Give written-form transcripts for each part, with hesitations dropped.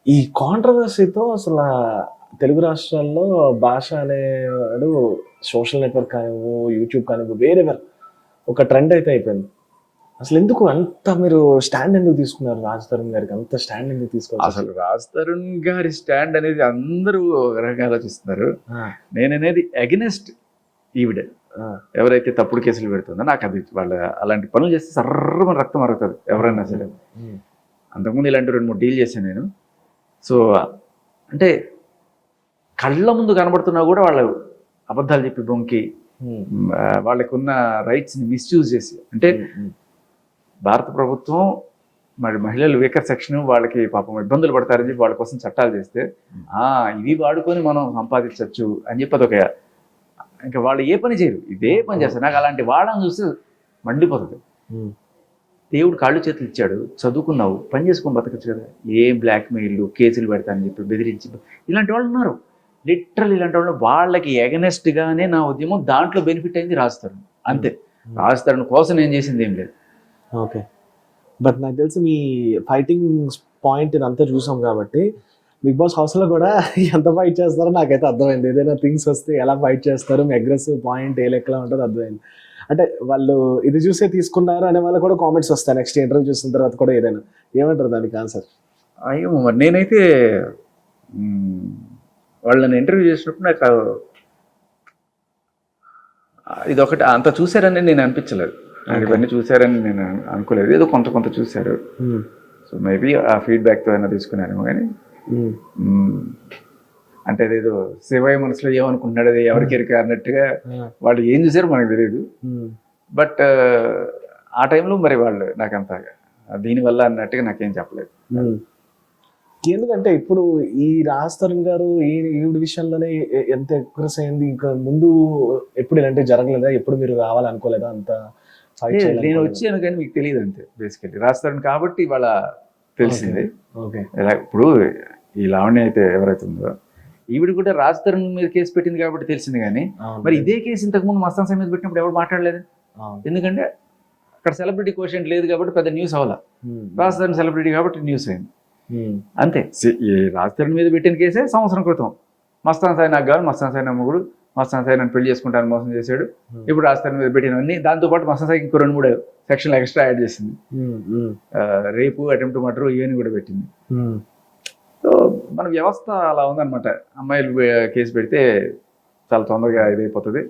ఈ కాంట్రవర్సీతో అసలు తెలుగు రాష్ట్రాల్లో భాష అనేవాడు సోషల్ నెట్వర్క్ కానివ్వు, యూట్యూబ్ కానివ్వు, వేరే ఒక ట్రెండ్ అయితే అయిపోయింది. అసలు ఎందుకు అంత మీరు స్టాండ్ ఎందుకు తీసుకున్నారు? రాజ్ తరుణ్ గారికి అంత స్టాండ్ ఎందుకు తీసుకోవాలి? అసలు రాజ్ తరుణ్ గారి స్టాండ్ అనేది అందరూ ఒక రకంగా ఆలోచిస్తున్నారు. నేననేది అగెనెస్ట్ ఈవిడ ఎవరైతే తప్పుడు కేసులు పెడుతుందో, నాకు అది వాళ్ళ అలాంటి పనులు చేస్తే సర్రమని రక్తం మరుగుతుంది ఎవరైనా సరే. అంతకుముందు ఇలాంటి 2-3 డీల్ చేశాను నేను. సో అంటే కళ్ళ ముందు కనబడుతున్నా కూడా వాళ్ళు అబద్ధాలు చెప్పి బొంకి వాళ్ళకు ఉన్న రైట్స్ని మిస్యూజ్ చేసి, అంటే భారత ప్రభుత్వం మరి మహిళలు వీకర్ సెక్షన్ వాళ్ళకి పాపం ఇబ్బందులు పడతారని చెప్పి వాళ్ళ కోసం చట్టాలు చేస్తే ఇవి వాడుకొని మనం సంపాదించవచ్చు అని చెప్పి అదొక, ఇంకా వాళ్ళు ఏ పని చేయరు, ఇదే పని చేస్తారు. నాకు అలాంటి వాళ్ళని చూస్తే మండిపోతుంది. దేవుడు కాళ్ళు చేతులు ఇచ్చాడు, చదువుకున్నావు, పని చేసుకొని బతకచ్చు కదా. ఏం బ్లాక్మెయిల్ కేసులు పెడతానని చెప్పి బెదిరించి ఇలాంటి వాళ్ళు ఉన్నారు. లిటరల్ ఇలాంటి వాళ్ళు, వాళ్ళకి ఎగనెస్ట్గానే నా ఉద్యమం, దాంట్లో బెనిఫిట్ అయింది రాజ్ తరుణ్, అంతే. రాజ్ తరుణ్ కోసం నేను చేసింది ఏం లేదు. ఓకే, బట్ నాకు తెలిసి మీ ఫైటింగ్ పాయింట్ ఇదంతా చూసాం కాబట్టి బిగ్ బాస్ హౌస్లో కూడా ఎంత ఫైట్ చేస్తారో నాకైతే అర్థమైంది. ఏదైనా థింగ్స్ వస్తే ఎలా ఫైట్ చేస్తారు, మీ అగ్రెసివ్ పాయింట్ ఏ లెక్కలో ఉంటుందో అర్థమైంది. అంటే వాళ్ళు ఇది చూసే తీసుకున్నారు అనే వాళ్ళు కూడా కామెంట్స్ వస్తాయి నెక్స్ట్ ఇంటర్వ్యూ చూసిన తర్వాత కూడా. ఏదైనా ఏమంటారు దానికి ఆన్సర్? అయ్యో మరి నేనైతే వాళ్ళని ఇంటర్వ్యూ చేసినప్పుడు నాకు ఇదొకటి అంత చూసారని నేను అనిపించలేదు. ఇవన్నీ చూసారని నేను అనుకోలేదు. ఏదో కొంత చూశారు. సో మేబీ ఆ ఫీడ్బ్యాక్తో అయినా తీసుకున్నారేమో. కానీ అంటే అదేదో శివయ్య మనసులో ఏమనుకుంటున్నాడు, అది ఎవరికి ఎరిక అన్నట్టుగా వాళ్ళు ఏం చూసారో మనకు తెలియదు. బట్ ఆ టైంలో మరి వాళ్ళు నాకంత దీనివల్ల అన్నట్టుగా నాకేం చెప్పలేదు. ఎందుకంటే ఇప్పుడు ఈ రాజ్ తరుణ్ గారు ఈవిడ విషయంలోనే ఎంత ఎక్స్ప్రెస్ అయింది. ఇంకా ముందు ఎప్పుడు ఇలాంటివి జరగలేదా? ఎప్పుడు మీరు రావాలనుకోలేదా? అంత నేను వచ్చాను కానీ మీకు తెలియదు అంతే. బేసికల్లీ రాజ్ తరుణ్ కాబట్టి ఇవాళ తెలిసింది. ఇప్పుడు ఈ లావణ్య అయితే ఎవరైతే ఉందో ఈవిడ కూడా రాజ్ తరుణ్ మీద కేసు పెట్టింది కాబట్టి తెలిసింది. కానీ మరి ఇదే కేసు ఇంతకుముందు మస్తాన్ సాయి మీద పెట్టినప్పుడు ఎవరు మాట్లాడలేదు. ఎందుకంటే అక్కడ సెలబ్రిటీ క్వశ్చన్ లేదు కాబట్టి పెద్ద న్యూస్ అవ్వాల. రాజ్ తరుణ్ సెలబ్రిటీ కాబట్టి న్యూస్ అయింది అంతే. ఈ రాజ్ తరుణ్ మీద పెట్టిన కేసే సంవత్సరం క్రితం మస్తాన్ సాయి నాకు కాదు, మస్తాన్ సాయి నమ్మగుడు, మస్తాన్ సాయి నన్ను పెళ్లి చేసుకుంటాను మోసం చేశాడు. ఇప్పుడు రాజ్ తరుణ్ మీద పెట్టినవన్నీ, దాంతోపాటు మస్తాన్ సాయికి ఇంకో 2-3 సెక్షన్లు ఎక్స్ట్రా యాడ్ చేసింది. రేపు, అటెంప్ట్ మర్డర్ ఇవన్నీ కూడా పెట్టింది. సో మన వ్యవస్థ అలా ఉందన్నమాట. అమ్మాయిలు కేసు పెడితే చాలా తొందరగా ఇదైపోతుంది.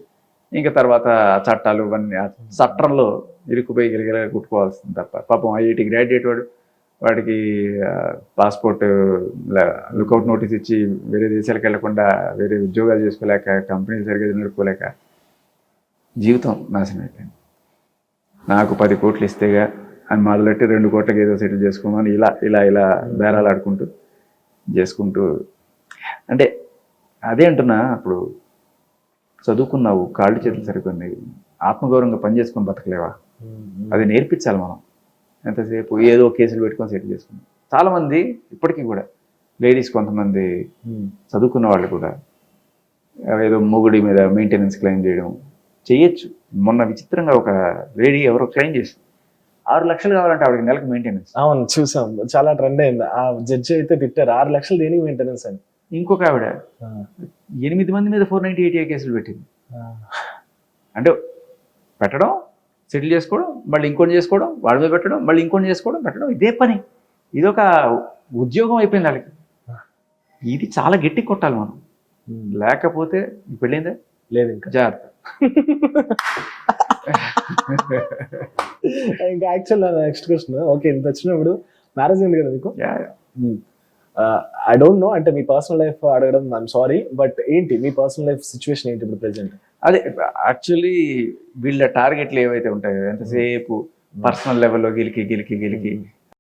ఇంకా తర్వాత చట్టాలు ఇవన్నీ చట్టంలో ఇరుక్కుపోయి గిరిగిర కుట్టుకోవాల్సింది తప్ప. పాపం ఐఐటి గ్రాడ్యుయేట్ వాడికి పాస్పోర్ట్ లుకౌట్ నోటీస్ ఇచ్చి వేరే దేశాలకు వెళ్లకుండా వేరే ఉద్యోగాలు చేసుకోలేక, కంపెనీలు సరిగ్గా నడుపుకోలేక జీవితం నాశనం అయిపోయింది. నాకు 10 కోట్లు ఇస్తేగా అని మొదలెట్టి 2 కోట్లకి ఏదో సెటిల్ చేసుకోమని ఇలా బేరాలు ఆడుకుంటూ చేసుకుంటూ, అంటే అదే అంటున్నా. అప్పుడు చదువుకున్నావు, కాళ్ళు చేతులు సరిపోయినాయి, ఆత్మగౌరవంగా పని చేసుకొని బతకలేవా? అది నేర్పించాలి మనం. ఎంతసేపు ఏదో కేసులు పెట్టుకొని సెటిల్ చేసుకున్నాం. చాలామంది ఇప్పటికీ కూడా లేడీస్, కొంతమంది చదువుకున్న వాళ్ళు కూడా ఏదో మొగుడి మీద మెయింటెనెన్స్ క్లెయిమ్ చేయడం చేయొచ్చు. మొన్న విచిత్రంగా ఒక లేడీ ఎవరో క్లెయిమ్ చేసి 6 లక్షలు కావాలంటే ఆవిడకి నెలకు మెయింటెనెన్స్. అవును, చూసాం, చాలా ట్రెండ్ అయింది. ఆ జడ్జి అయితే తిట్టారు, 6 లక్షలు దేనికి మెయింటెనెన్స్ అని. ఇంకొక ఆవిడ 8 మంది మీద 498 కేసులు పెట్టింది. అంటే పెట్టడం, సెటిల్ చేసుకోవడం, మళ్ళీ ఇంకొని చేసుకోవడం, వాడి మీద పెట్టడం, మళ్ళీ ఇంకొని చేసుకోవడం, పెట్టడం, ఇదే పని. ఇదొక ఉద్యోగం అయిపోయింది వాళ్ళకి. ఇది చాలా గట్టి కొట్టాలి మనం, లేకపోతే పెళ్ళైందే లేదు ఇంకా జాగ్రత్త. ఇంకా యాక్చువల్ నెక్స్ట్ క్వశ్చన్, ఓకే, ఇంత వచ్చినప్పుడు మ్యారేజ్ అయింది కదా మీకు? ఐ డోంట్ నో, అంటే మీ పర్సనల్ లైఫ్ అడగడం ఐఎమ్ సారీ, బట్ ఏంటి మీ పర్సనల్ లైఫ్ సిచ్యువేషన్ ఏంటి ఇప్పుడు ప్రెసెంట్? అదే యాక్చువల్లీ వీళ్ళ టార్గెట్లు ఏవైతే ఉంటాయో, ఎంతసేపు పర్సనల్ లెవెల్లో గెలికి